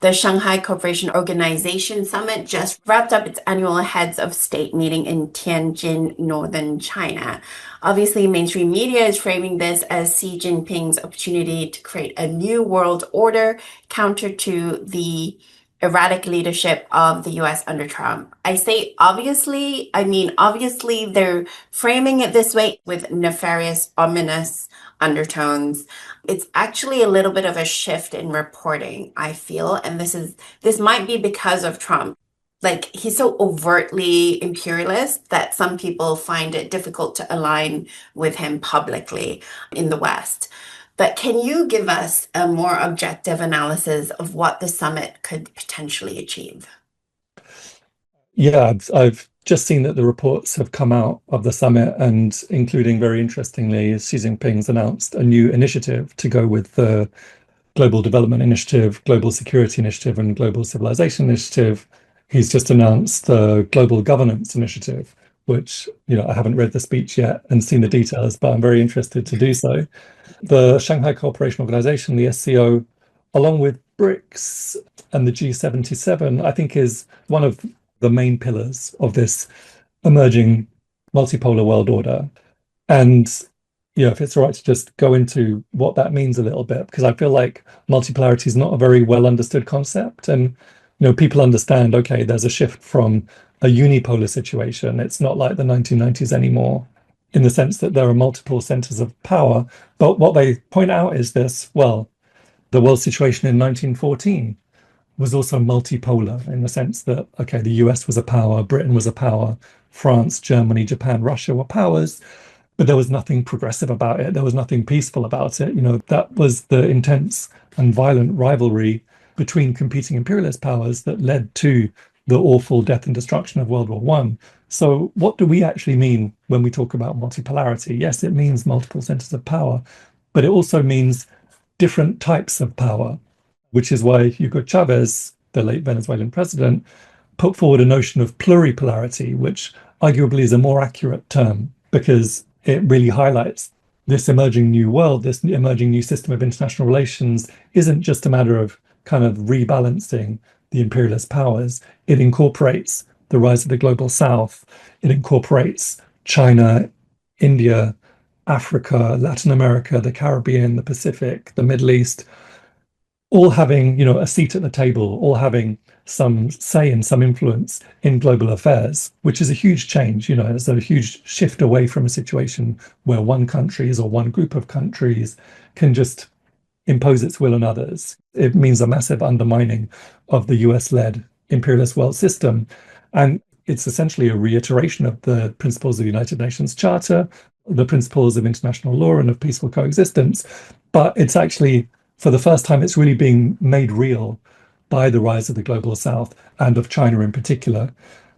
The Shanghai Cooperation Organization Summit just wrapped up its annual heads of state meeting in Tianjin, northern China. Obviously, mainstream media is framing this as Xi Jinping's opportunity to create a new world order counter to the erratic leadership of the US under Trump. I say obviously, I mean obviously they're framing it this way with nefarious, ominous undertones. It's actually a little bit of a shift in reporting, I feel, and this might be because of Trump. Like he's so overtly imperialist that some people find it difficult to align with him publicly in the West. But can you give us a more objective analysis of what the summit could potentially achieve? Yeah, I've just seen that the reports have come out of the summit, and including very interestingly, Xi Jinping's announced a new initiative to go with the Global Development Initiative, Global Security Initiative, and Global Civilization Initiative. He's just announced the Global Governance Initiative, which, I haven't read the speech yet and seen the details, but I'm very interested to do so. The Shanghai Cooperation Organization, the SCO, along with BRICS and the G77, I think is one of the main pillars of this emerging multipolar world order. And if it's all right to just go into what that means a little bit, because I feel like multipolarity is not a very well understood concept. And people understand, okay, there's a shift from a unipolar situation. It's not like the 1990s anymore, in the sense that there are multiple centers of power. But what they point out is this, well, the world situation in 1914 was also multipolar in the sense that, okay, the US was a power, Britain was a power, France, Germany, Japan, Russia were powers, but there was nothing progressive about it. There was nothing peaceful about it. That was the intense and violent rivalry between competing imperialist powers that led to the awful death and destruction of World War One. So what do we actually mean when we talk about multipolarity? Yes, it means multiple centers of power, but it also means different types of power, which is why Hugo Chávez, the late Venezuelan president, put forward a notion of pluripolarity, which arguably is a more accurate term because it really highlights this emerging new world, this emerging new system of international relations isn't just a matter of kind of rebalancing the imperialist powers. It incorporates the rise of the global south. It incorporates China, India, Africa, Latin America, the Caribbean, the Pacific, the Middle East, all having, a seat at the table, all having some say and some influence in global affairs, which is a huge change. It's a huge shift away from a situation where one countries or one group of countries can just impose its will on others. It means a massive undermining of the US-led imperialist world system. And it's essentially a reiteration of the principles of the United Nations Charter, the principles of international law and of peaceful coexistence. But it's actually, for the first time, it's really being made real by the rise of the global south and of China in particular.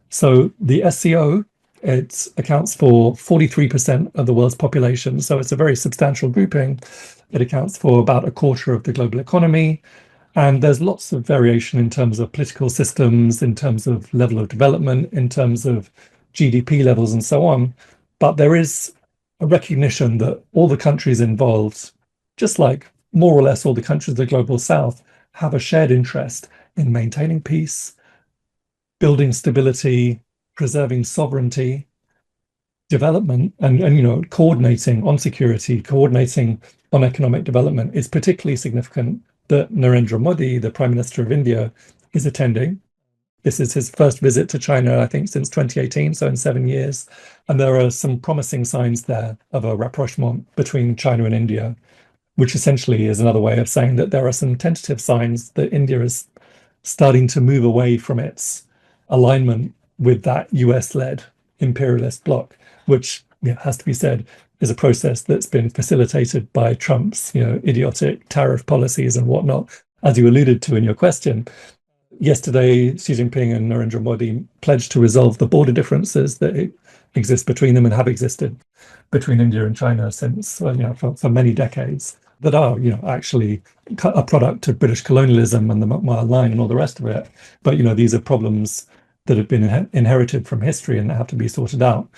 So the SCO, it accounts for 43% of the world's population. So it's a very substantial grouping. It accounts for about a quarter of the global economy. And there's lots of variation in terms of political systems, in terms of level of development, in terms of GDP levels and so on. But there is a recognition that all the countries involved, just like more or less all the countries of the global south, have a shared interest in maintaining peace, building stability, preserving sovereignty, development, and coordinating on security, coordinating on economic development. It's particularly significant that Narendra Modi, the Prime Minister of India, is attending. This is his first visit to China, I think, since 2018, so in 7 years. And there are some promising signs there of a rapprochement between China and India, which essentially is another way of saying that there are some tentative signs that India is starting to move away from its alignment with that US-led imperialist bloc, which has to be said is a process that's been facilitated by Trump's idiotic tariff policies and whatnot, as you alluded to in your question. Yesterday, Xi Jinping and Narendra Modi pledged to resolve the border differences that exist between them and have existed between India and China since for many decades, that are actually a product of British colonialism and the Mile Line and all the rest of it. But these are problems that have been inherited from history and that have to be sorted out.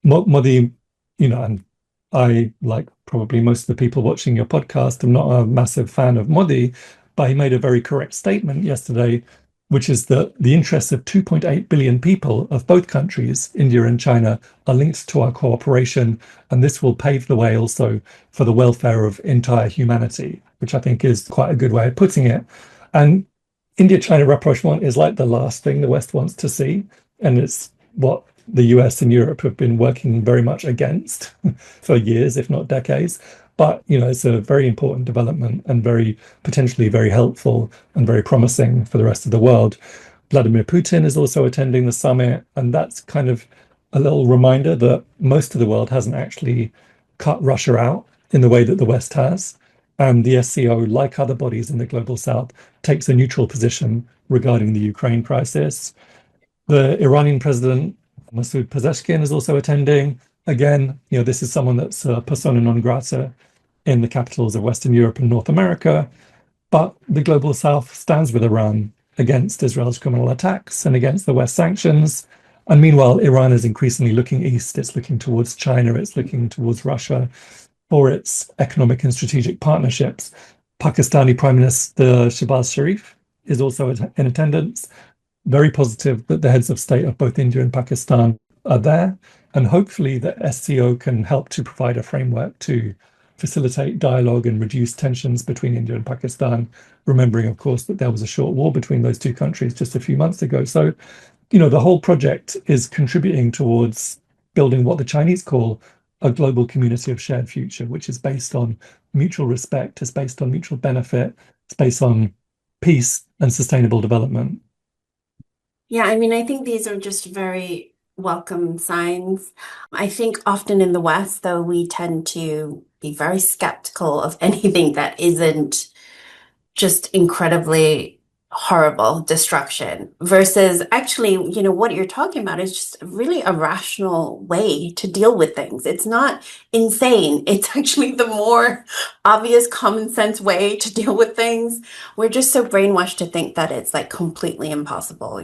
Modi, and I, like probably most of the people watching your podcast, I'm not a massive fan of Modi, But he made a very correct statement yesterday, which is that the interests of 2.8 billion people of both countries, India and China, are linked to our cooperation. And this will pave the way also for the welfare of entire humanity, which I think is quite a good way of putting it. And India-China rapprochement is like the last thing the West wants to see. And it's what the US and Europe have been working very much against for years, if not decades. But, it's a very important development and very potentially very helpful and very promising for the rest of the world. Vladimir Putin is also attending the summit, and that's kind of a little reminder that most of the world hasn't actually cut Russia out in the way that the West has. And the SCO, like other bodies in the global south, takes a neutral position regarding the Ukraine crisis. The Iranian president, Masoud Pezeshkian, is also attending. Again, this is someone that's a persona non grata in the capitals of Western Europe and North America. But the global south stands with Iran against Israel's criminal attacks and against the West sanctions. And meanwhile, Iran is increasingly looking east. It's looking towards China. It's looking towards Russia for its economic and strategic partnerships. Pakistani Prime Minister Shehbaz Sharif is also in attendance. Very positive that the heads of state of both India and Pakistan are there. And hopefully the SCO can help to provide a framework to facilitate dialogue and reduce tensions between India and Pakistan, remembering, of course, that there was a short war between those two countries just a few months ago. So, the whole project is contributing towards building what the Chinese call a global community of shared future, which is based on mutual respect, is based on mutual benefit, it's based on peace and sustainable development. Yeah, I mean, I think these are just very welcome signs. I think often in the West, though, we tend to be very skeptical of anything that isn't just incredibly horrible destruction versus actually, what you're talking about is just really a rational way to deal with things. It's not insane. It's actually the more obvious common sense way to deal with things. We're just so brainwashed to think that it's like completely impossible,